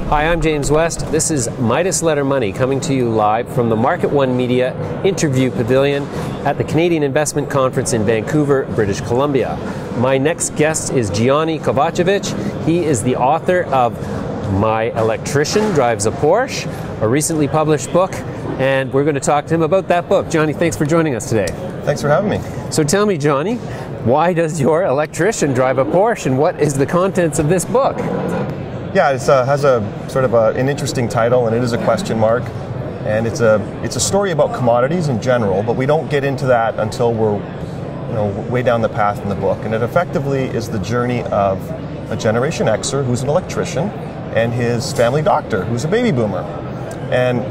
Hi, I'm James West. This is Midas Letter Money coming to you live from the Market One Media Interview Pavilion at the Canadian Investment Conference in Vancouver, British Columbia. My next guest is Gianni Kovacavic. He is the author of My Electrician Drives a Porsche, a recently published book, and we're going to talk to him about that book. Gianni, thanks for joining us today. Thanks for having me. So tell me, Gianni, why does your electrician drive a Porsche, and what is the contents of this book? Yeah, it has a sort of an interesting title, and it is a question mark. And it's a story about commodities in general, but we don't get into that until we're way down the path in the book. And it effectively is the journey of a Generation Xer who's an electrician and his family doctor who's a baby boomer. And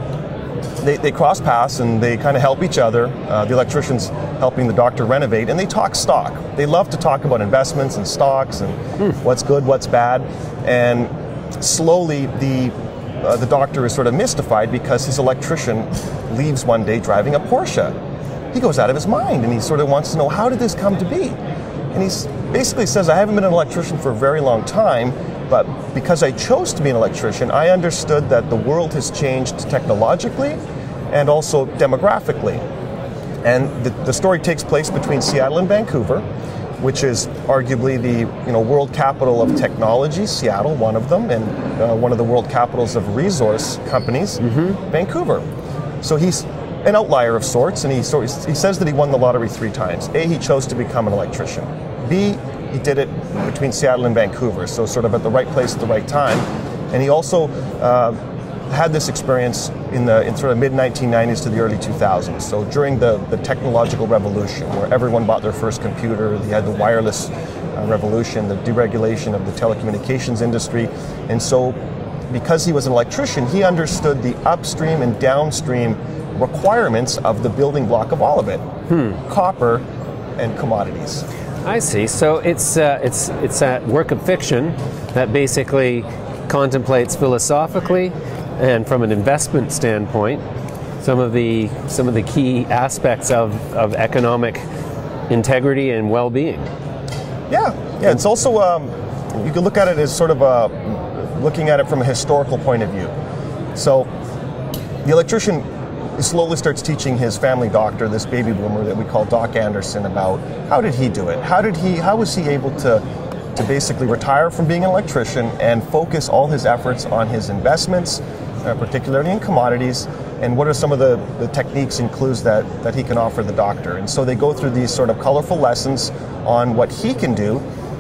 they cross paths and they kind of help each other. The electrician's helping the doctor renovate, and they talk stock. They love to talk about investments and stocks and what's good, what's bad. And slowly the doctor is sort of mystified because his electrician leaves one day driving a Porsche. He goes out of his mind and he sort of wants to know, how did this come to be? And he basically says, I haven't been an electrician for a very long time, but because I chose to be an electrician, I understood that the world has changed technologically and also demographically. And the story takes place between Seattle and Vancouver, which is arguably the world capital of technology, Seattle, one of them, and one of the world capitals of resource companies, Vancouver. So he's an outlier of sorts, and he says that he won the lottery 3 times. A, he chose to become an electrician. B, he did it between Seattle and Vancouver, so sort of at the right place at the right time. And he also had this experience in sort of mid-1990s to the early 2000s. So during the technological revolution, where everyone bought their first computer, you had the wireless revolution, the deregulation of the telecommunications industry. And so because he was an electrician, he understood the upstream and downstream requirements of the building block of all of it, copper and commodities. I see. So it's a work of fiction that basically contemplates philosophically and from an investment standpoint some of the key aspects of economic integrity and well-being. Yeah. It's also you can look at it as sort of looking at it from a historical point of view. So the electrician slowly starts teaching his family doctor, this baby boomer that we call Doc Anderson, about how did he do it? How was he able to basically retire from being an electrician and focus all his efforts on his investments, particularly in commodities, and what are some of the techniques and clues that he can offer the doctor? And so they go through these sort of colorful lessons on what he can do,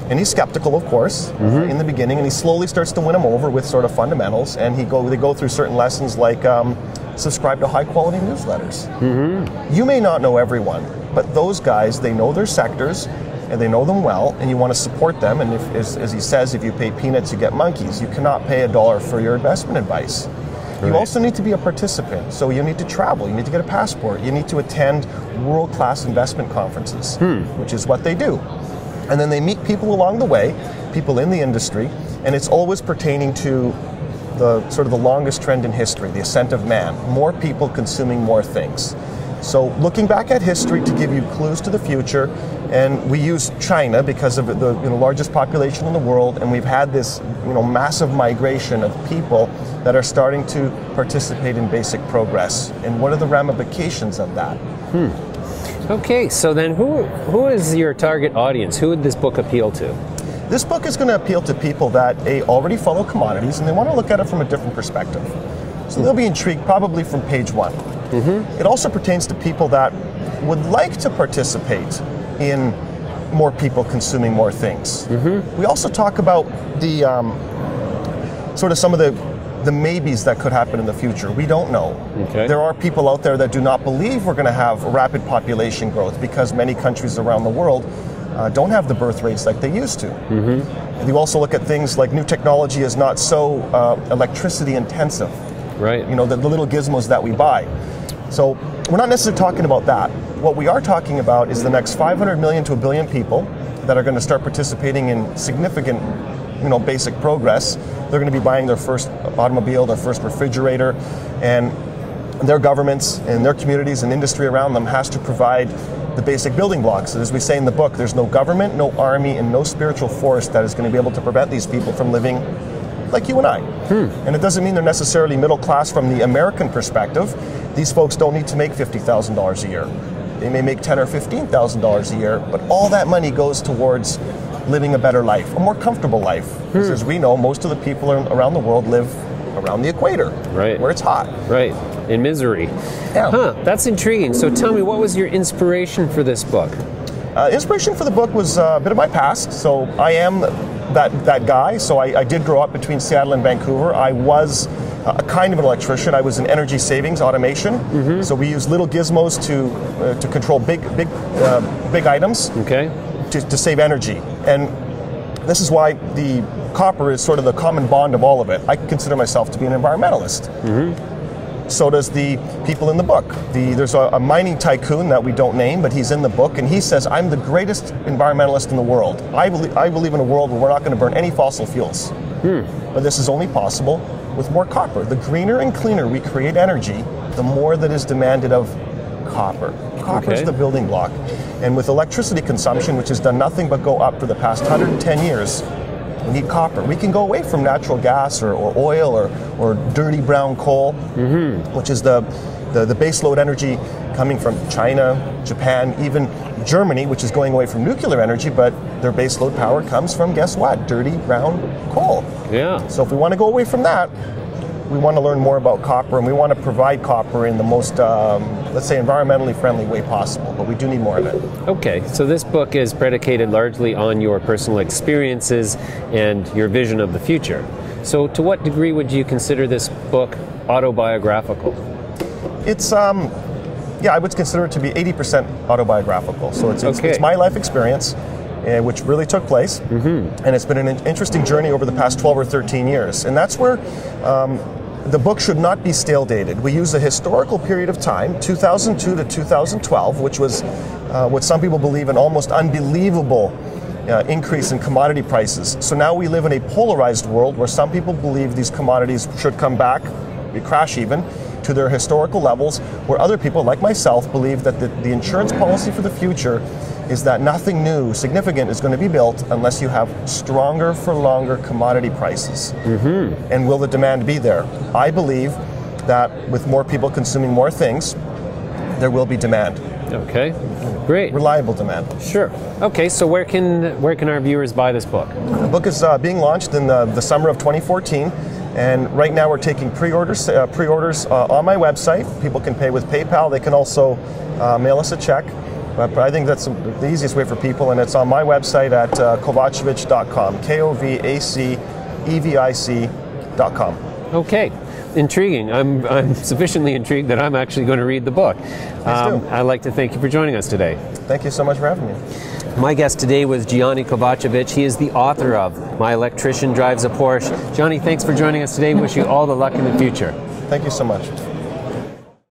and he's skeptical, of course, in the beginning, and he slowly starts to win him over with sort of fundamentals, and they go through certain lessons like subscribe to high-quality newsletters. You may not know everyone, but those guys, they know their sectors, and they know them well, and you want to support them. And as he says, if you pay peanuts, you get monkeys. You cannot pay $1 for your investment advice. Right. You also need to be a participant, so you need to travel, you need to get a passport, you need to attend world-class investment conferences, which is what they do. And then they meet people along the way, people in the industry, and it's always pertaining to the sort of the longest trend in history, the ascent of man, more people consuming more things. So looking back at history to give you clues to the future, and we use China because of the largest population in the world, and we've had this massive migration of people that are starting to participate in basic progress. And what are the ramifications of that? Okay, so then who is your target audience? Who would this book appeal to? This book is going to appeal to people that already follow commodities and they want to look at it from a different perspective. So they'll be intrigued probably from page 1. It also pertains to people that would like to participate in more people consuming more things. We also talk about the sort of some of the maybes that could happen in the future. We don't know. There are people out there that do not believe we're going to have rapid population growth because many countries around the world don't have the birth rates like they used to. You also look at things like new technology is not so electricity intensive. Right. The little gizmos that we buy. So we're not necessarily talking about that. What we are talking about is the next 500 million to 1 billion people that are going to start participating in significant, basic progress. They're going to be buying their first automobile, their first refrigerator, and their governments and their communities and industry around them has to provide the basic building blocks. And as we say in the book, there's no government, no army, and no spiritual force that is going to be able to prevent these people from living like you and I. And it doesn't mean they're necessarily middle class from the American perspective. These folks don't need to make $50,000 a year. They may make $10,000 or $15,000 a year, but all that money goes towards living a better life, a more comfortable life. Because as we know, most of the people around the world live around the equator, where it's hot. Right, in misery. Yeah. That's intriguing. So tell me, what was your inspiration for this book? Inspiration for the book was a bit of my past. So I am that guy. So I did grow up between Seattle and Vancouver. I was a kind of an electrician. I was in energy savings automation. So we use little gizmos to control big items. Okay. To save energy. And this is why the copper is sort of the common bond of all of it. I consider myself to be an environmentalist. So does the people in the book. There's a mining tycoon that we don't name, but he's in the book, and he says, I'm the greatest environmentalist in the world. I believe in a world where we're not going to burn any fossil fuels. But this is only possible with more copper. The greener and cleaner we create energy, the more that is demanded of copper. Copper is the building block. And with electricity consumption, which has done nothing but go up for the past 110 years, we need copper. We can go away from natural gas or oil or dirty brown coal, which is the baseload energy coming from China, Japan, even Germany, which is going away from nuclear energy, but their baseload power comes from, guess what, dirty brown coal. Yeah. So if we want to go away from that, we want to learn more about copper, and we want to provide copper in the most, let's say, environmentally friendly way possible, but we do need more of it. Okay, so this book is predicated largely on your personal experiences and your vision of the future. So to what degree would you consider this book autobiographical? It's, yeah, I would consider it to be 80% autobiographical. So it's my life experience, which really took place, and it's been an interesting journey over the past 12 or 13 years. And that's where the book should not be stale dated. We use a historical period of time, 2002 to 2012, which was what some people believe an almost unbelievable increase in commodity prices. So now we live in a polarized world where some people believe these commodities should come back, we crash even, to their historical levels, where other people, like myself, believe that the insurance policy for the future is that nothing new, significant is going to be built unless you have stronger for longer commodity prices. And will the demand be there? I believe that with more people consuming more things, there will be demand. Okay, great. Reliable demand. Sure. Okay, so where can our viewers buy this book? The book is being launched in the summer of 2014. And right now we're taking pre-orders on my website. People can pay with PayPal. They can also mail us a check. But I think that's the easiest way for people, and it's on my website at kovacevic.com, KOVACEVIC.com. Okay, intriguing. I'm sufficiently intrigued that I'm actually going to read the book. I'd like to thank you for joining us today. Thank you so much for having me. My guest today was Gianni Kovacavic. He is the author of My Electrician Drives a Porsche. Gianni, thanks for joining us today. Wish you all the luck in the future. Thank you so much.